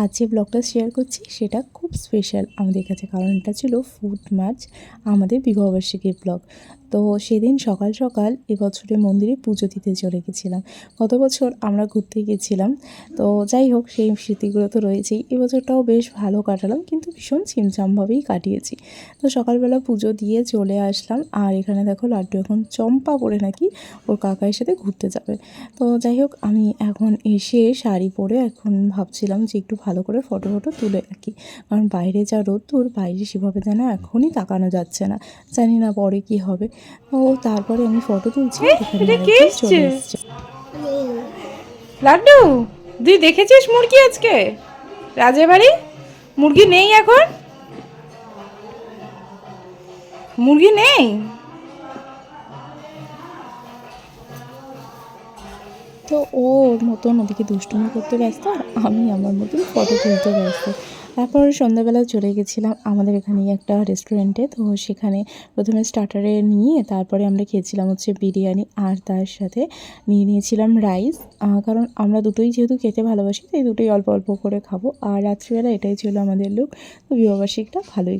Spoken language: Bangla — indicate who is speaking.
Speaker 1: আজ যে ব্লগটা শেয়ার করছি সেটা খুব স্পেশাল আমাদের কাছে, কারণ এটা ছিল ফুড মার্চ, আমাদের বিবাহবার্ষিকীর ব্লগ। তো সেদিন সকাল সকাল এবছরে মন্দিরে পুজো দিতে চলে গেছিলাম। গত বছর আমরা ঘুরতে গেছিলাম, তো যাই হোক সেই স্মৃতিগুলো তো রয়েছেই। এবছরটাও বেশ ভালো কাটালাম, কিন্তু ভীষণ ছিমছামভাবেই কাটিয়েছি। তো সকালবেলা পুজো দিয়ে চলে আসলাম, আর এখানে দেখো লাড্ডু এখন চম্পা পরে নাকি ওর কাকার সাথে ঘুরতে যাবে। তো যাই হোক, আমি এখন এসে শাড়ি পরে এখন ভাবছিলাম যে একটু ভালো করে ফটো তুলে রাখি, কারণ বাইরে যা রোদ্দুর, বাইরে সেভাবে যেন এখনই তাকানো যাচ্ছে না, জানি না পরে কি হবে। তো তারপরে আমি ফটো তুলছি, এখানে আরেকজন চলে এসছে।
Speaker 2: লাড্ডু, তুই দেখেছিস মুরগি আজকে রাজের বাড়ি? মুরগি নেই, এখন মুরগি নেই।
Speaker 1: তো ওর মতন ওদিকে দুষ্টুমি করতে ব্যস্ত, আর আমি আমার মতন ফটো তুলতে ব্যস্ত। তারপর সন্ধ্যাবেলা চলে গেছিলাম আমাদের এখানেই একটা রেস্টুরেন্টে। তো সেখানে প্রথমে স্টার্টারে নিয়ে তারপরে আমরা খেয়েছিলাম হচ্ছে বিরিয়ানি, আর তার সাথে নিয়েছিলাম রাইস, কারণ আমরা দুটোই যেহেতু খেতে ভালোবাসি তাই দুটোই অল্প অল্প করে খাবো। আর রাত্রিবেলা এটাই ছিল আমাদের লুক। তো বিবাহবার্ষিকীটা ভালোই